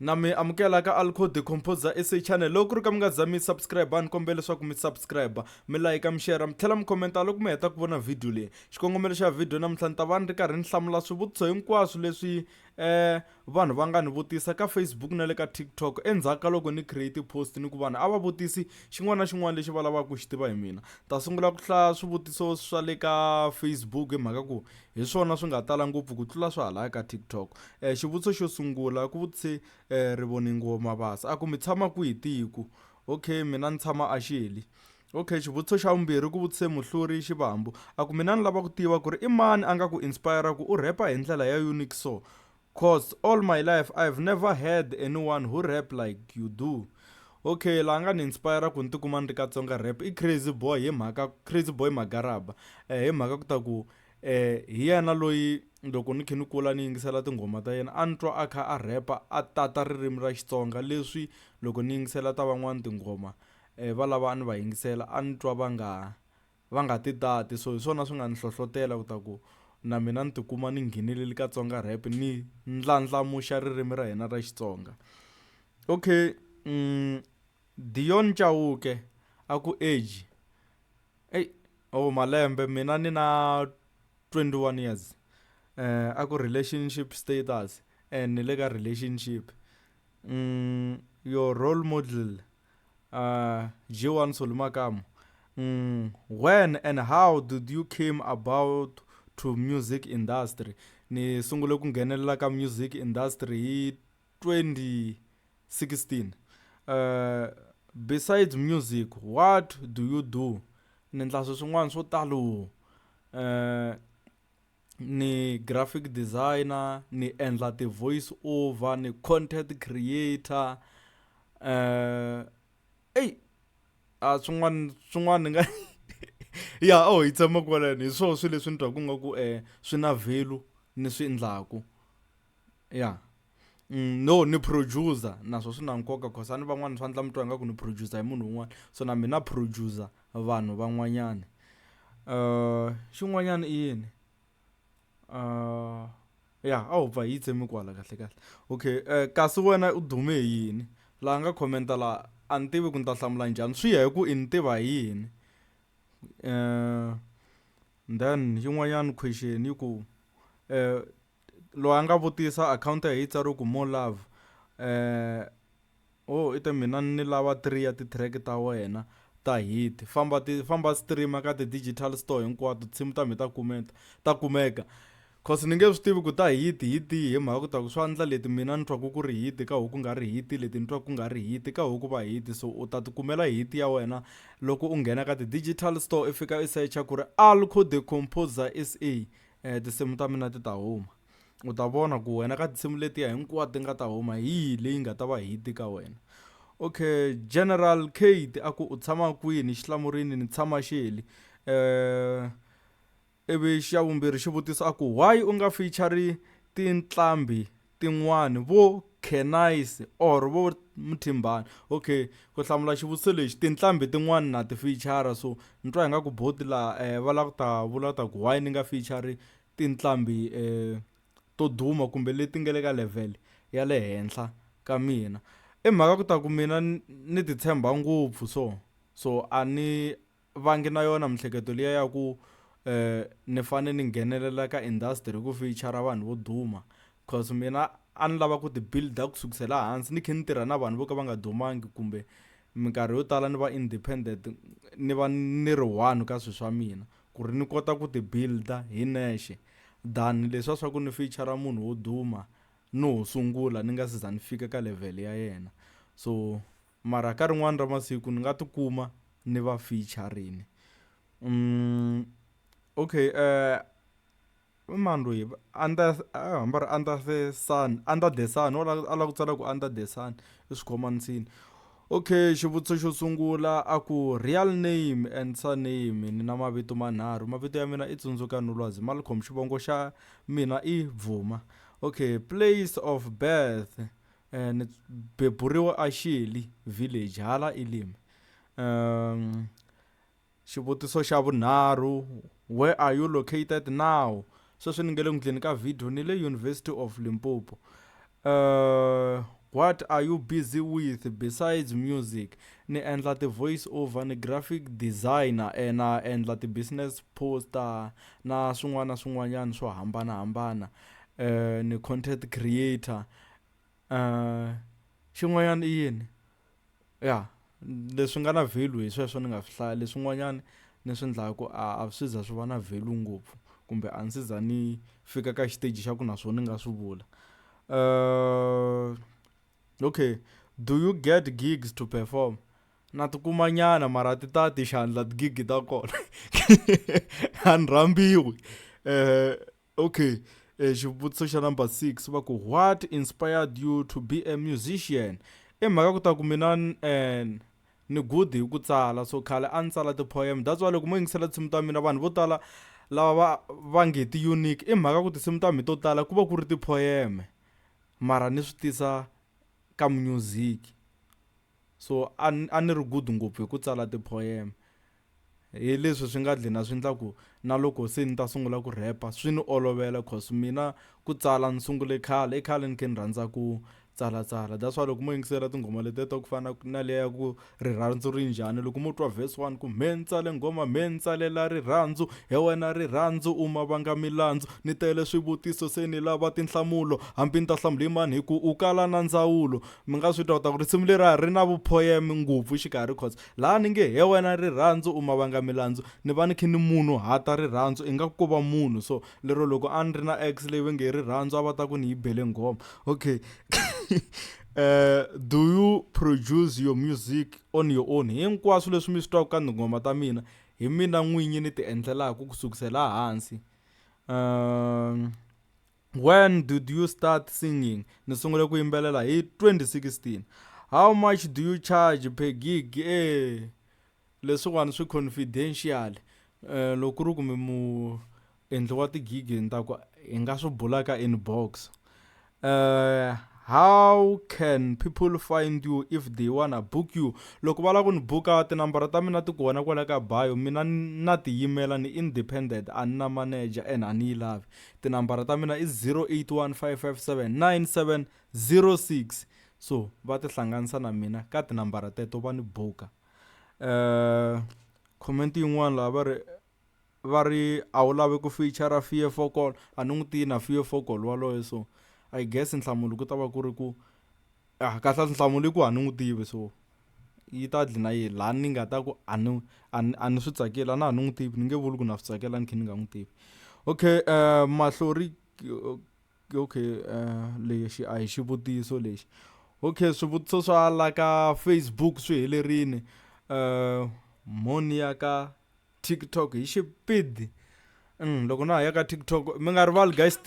na mi amukela ka Alco Decomposer SA channel. Loko ri ka mi nga za mi subscribe ni kombela leswaku mi subscribe, mi like, mi share, mi tlhela mi commenta loko mi heta ku vona video leyi. Xikongomelo xa video namuntlha ni ta va ni ri karhi ni hlamula swivutiso hinkwaswo leswi vanhu va nga ni vutisa ka Facebook na le ka TikTok endzhaku ka loko ni create post ni ku vanhu a va vutisi xin'wana na xin'wana lexi va lavaka ku xi tiva hi mina. Ta sungula ku hlaya swivutiso swa le ka Facebook hi mhaka ku hi swona swi nga tala ngopfu ku tlula swa hala ka TikTok. Xivutiso xo sungula ku vutise Rivoningo Mabasa a ku mi tshama kwihi tiko? Okay, mina ni tshama a Xeli. Okay, xivutiso xa vumbirhi ku vutise Muhluri Xivambu a ku mina ni lava ku tiva ku ri i mani a nga ku inspire ku u rapa hi ndlela ya unique so, cause all my life I've never had anyone who rap like you do. Okay, laha nga ni inspire ku ni tikuma ni ri Katsonga rap i Crazy Boy hi mhaka Crazy Boy Magaraba hi mhaka ku ta ku hi yena loyi loko ni kha ni kula ni yingisela tinghoma ta yena a ni twa a kha a rapa a tata ririmi ra Xitsonga leswi loko ni yingisela ta van'wana tinghoma va lava a ni va yingisela a ni twa va nga ti tati, so hi swona swi nga ni hlohlotela ku ta ku na mina ni tikuma ni nghenelele Katsonga rap ni ndlandlamuxa ririmi ra hina ra Xitsonga. Okay, Dion Chauke a ku age malembe mina ni na 21 years. A ku relationship status ni le ka relationship. Your role model J1 Solmakamo. When and how did you came about to music industry? Ni sungule ku nghenelela ka music industry hi 2016. Besides music, what do you do? Ni endla swin'wana swo talo. Ni graphic designer, ni endla ti voice over, ni content creator. Swin'wana ni nga ya hi tshama kwalani hi swona swilo leswi ni twaku nga ku swi na value ni swi endlaku. No, ni producer naswo swi na nkoka cause ani van'wana swi endla mi twa nga ku ni producer hi munhu un'wana, so na mina producer vanhu van'wanyana. Xin'wanyana i yini? Pfa hi tshemi kwala kahle kahle. Okay, kasi wena u dume hi yini? Laha nga commenta laha a ni tivi ku ni ta hlamula njhani, swi ya hi ku i ni tiva hi yini. Then yin'wanyana question yi ku loyi a nga vutisa account ya hi tsariwe ku More Love. I te mina ni lava 3 ya ti-track ta wena ta hit, famba stream ka ti-digital store hinkwato tinsimu ta mi ta kumeka. Cause ni nge swi tivi ku ta hit hi mhaka ku ta ku swa endla leti mina ni twaku ku ri hit ka huku nga ri hit, leti ni twaku ku nga ri hit ka huku va hit, so u ta ti kumela hit ya wena loko u nghena ka ti-digital store i fika i searcha ku ri Alco Decomposer SA, tinsimu ta mina ti ta huma. U ta vona ku wena ka tinsimu letiya hinkwato ti nga ta huma hi leyi nga ta va hit ka wena. Okay, General Kate a ku u tshama kwini? Xihlamurini ni tshama Xeli. Ivi xa vumbirhi xivutiso a ku why u nga feature tinqambi tin'wani vo Kenise or vo Mthimbani? Okay, ku hlamula xivutiso lexi tinqambi tin'wani na ti feature, so ni twa hi nga ku both laha va lava ku ta vula ta ku why ni nga feature tinqambi to duma kumbe leti nga le ka level ya le henhla ka mina. I mhaka ku ta ku mina ni ti tshemba ngopfu, so a ni vangi na yona mihleketo liya ya ku ni fane ni nghenelela ka industry ku feature vanhu vo duma, cause mina a ni lava ku ti builda ku sukisela hansi ni kha ni tirha na vanhu vo ka va nga dumangi, kumbe minkarhi yo tala ni va independent, ni va ni ri one ka swilo swa mina ku ri ni kota ku ti builda hi nexe than leswiya swa ku ni feature munhu wo duma no sungula ni nga se za ni fika ka level ya yena. So mara ka rin'wana ra masiku ni nga tikuma ni va featurini. Okay, mani loyi under the sun a la ku tsala ku under the sun i swikhomanisini. Okay, xivutiso xo sungula a ku real name and surname, ni na mavito manharhu, mavito ya mina i Tsundzuka Nolwazi Malcolm, xivongo xa mina i Vuma. Okay, place of birth ni beburiwa a Xeli village hala Elim. Xivutiso xa vunharhu, where are you located now? Sweswi ni nge le ku ndleni ka video ni le University of Limpopo. what are you busy with besides music? Ni endla ti-voice over, ni graphic designer, na endla ti-business poster na swin'wanyana swo hambanahambana. Ni content creator. Xin'wanyana i yini? Ya, leswi nga na value hi sweswo ni nga swi hlaya. Leswin'wanyana ni swi endlaku a swi za swi va na value ngopfu, kumbe a ni si za ni fika ka xiteji xa ku naswona ni nga swi vula. Okay, do you get gigs to perform? Na tikuma nyana mara ti ta ti xandla tigigi ta kona. A ni rambiwi. Okay, xivutiso xa number 6 va ku what inspired you to be a musician? I mhaka ku ta ku mina ni good hi ku tsala, so khale a ni tsala ti-poem. That's why loko mo yingisela tinsimu ta mina vanhu vo tala lava va nge ti-unique, i mhaka ku tinsimu ta mina to tala ku va ku ri ti-poem mara ni swi tisa ka music. So a ni ri good ngopfu hi ku tsala ti-poem. Hi leswi swi nga dlina swi endla ku na loko se ni ta sungula ku rapa swi ni olovela, cause mina ku tsala ni sungule khale. I khale ni kha ni rhandza ku tsalatsala. That's why loko mo yingisela tinghoma letiya ta ku fana na leya ku rirhandzu ri njhani, loko mo twa verse 1 ku me ni tsale nghoma me ni tsalela rirhandzu, hi wena rirhandzu u ma vanga milandzu, ni tele swivutiso se ni lava tinhlamulo, hambi ni ta hlamula hi mani hi ku u kala na ndzawulo. Mi nga swi twa ku risimu leriya ri na vupoem ngopfu xikarhi, cause laha ni nge he wena rirhandzu u ma vanga milandzu ni va ni kha ni munhu hata rirhandzu i nga ku va munhu. So lero loko a ni ri na ex leyi va nge rirhandzu a va ta ku ni yi bele nghoma. Okay. Do you produce your music on your own? Hinkwaswo leswi mi swi twaka ka tinghoma ta mina hi mina n'winyi ni ti endlelaku ku sukisela hansi. When did you start singing? Ni sungule ku yimbelela hi 2016. How much do you charge per gig? Leswiwani swi confidential. Loko ri ku mi mu endli wa tigigi ni ta ku hi nga swi bula ka inbox. How can people find you if they wanna book you? Loko va lava ku ni buka tinambara ta mina ti kona kwala ka bio. Mina na ti yimela, ni independent, a ni na manager and a ni yi lavi. Tinambara ta mina i 0815579706. So va ti hlanganisa na mina ka tinambara teto va ni buka. Comment yin'wana laha va ri a wu lavi ku feature Fear Fokol. A ni n'wi tivi na Fear Fokol waloyo, so I guess nhlamulo ku ta va ku ri ku kahle nhlamulo i ku a ni n'wi tivi, so yi ta dlina yi laha ni nga ta ku a ni swi tsakela na a ni n'wi tivi. Ni nge vuli ku na swi tsakela ni kha ni nga n'wi tivi. Okay, Mahlori. Okay, lexi a hi xivutiso lexi. Okay, swivutiso swa la ka Facebook swi helerini. Moni ya ka TikTok hi xipidi. Loko na ha ya ka TikTok mi nga rivali guys,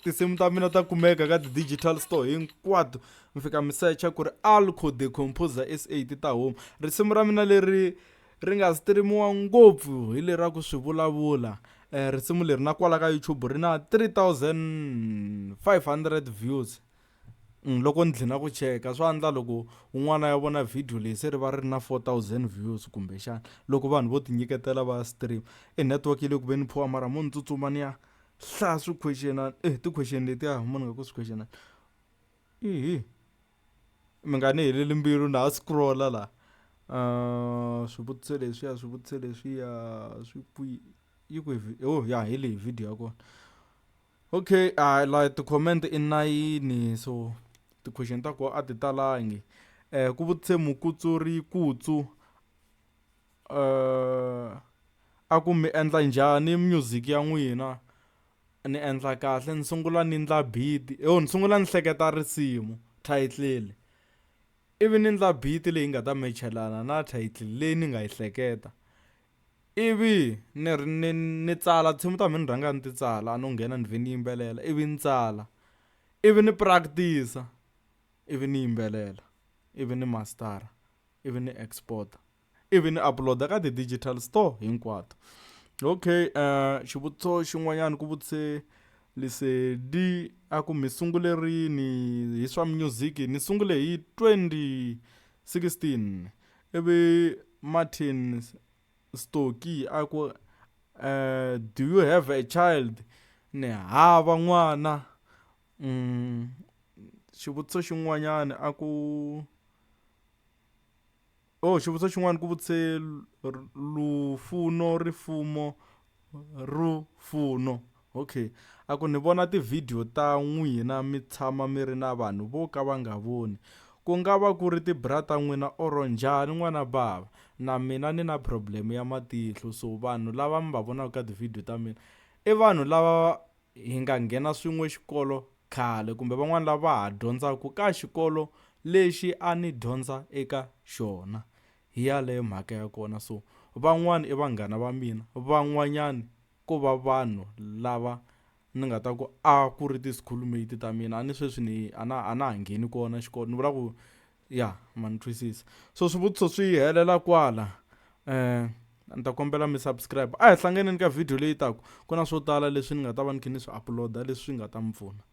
tinsimu ta mina ta kumeka ka ti-digital store hinkwato. Mi fika mi searcha ku ri Alco the Composer SA ti ta huma. Risimu ra mina leri nga streamiwa ngopfu hi leri ra ku swi vulavula. Risimu leri na kwala ka YouTube ri na 3500 views. Loko ni dlina ku cheka swa endla loko un'wana ya vona video leyi se ri va ri na 4000 views kumbe xana, loko vanhu vo ti nyiketela va stream. Network yi le ku ve ni phuwa mara mo ni tsutsuma ni ya hlaya swi-question. Ti-question letiya mo ni nga ku swi-question. Mi nga ni heleli mbilu na ha scrolla la. Swivutiso leswiya swi kwi yi ku ya hi leyi video ya kona. Okay, la ti-comment i 9, so ti-question ta koho a ti talangi. Ku vutise Mukutsuri Kutsu, a ku mi endla njhani music ya n'wina? Ni endla kahle, ni sungula ni ndla beat. Ni sungula ni hleketa risimu title, ivi ni ndla beat leyi nga ta mechelana na title leyi ni nga yi hleketa. Ivi ni tsala tinsimu ta mina ni rhanga ni ti tsala, a no nghena ni vhe ni yimbelela, ivi ni tsala, ivi ni practice, ivi ni yimbelela, ivi ni mastera, ivi ni exporta, ivi ni uploada ka ti-digital store hinkwato. Okay, xivutiso xin'wanyana ku vutise Lesedi a ku mi sungule rini hi swa music? Ni sungule hi 2016. Ivi Martin Stocky a ku do you have a child? Ni hava n'wana. xivutiso xin'wanyana a ku xivutiso xin'wana ku vutise lufuno rifumo rufuno. Okay, a ku ni vona tivhidiyo ta n'wina mi tshama mi ri na vanhu vo ka va nga voni, ku nga va ku ri tibrata n'wina or njhani n'wana bava. Na mina ni na problem ya matihlo, so vanhu lava mi va vonaka ka tivhidiyo ta mina i vanhu lava hi nga nghena swin'we xikolo khale, kumbe van'wani lava ha dyondzaka ka xikolo lexi a ni dyondza eka xona. Hi yaleyo mhaka ya kona. So van'wani i vanghana va mina, van'wanyani ko va vanhu lava ni nga ta ku a ku ri ti-schoolmate ta mina, a ni sweswi a na ha ngheni kona xikolo, ni vula ku ya ma ni twisisa. So swivutiso swi helela kwala. Ni ta kombela mi subscribe, a hi hlanganeni ka video leyi taka. Ku na swo tala leswi ni nga ta va ni kha ni swi upload leswi nga ta mi pfuna.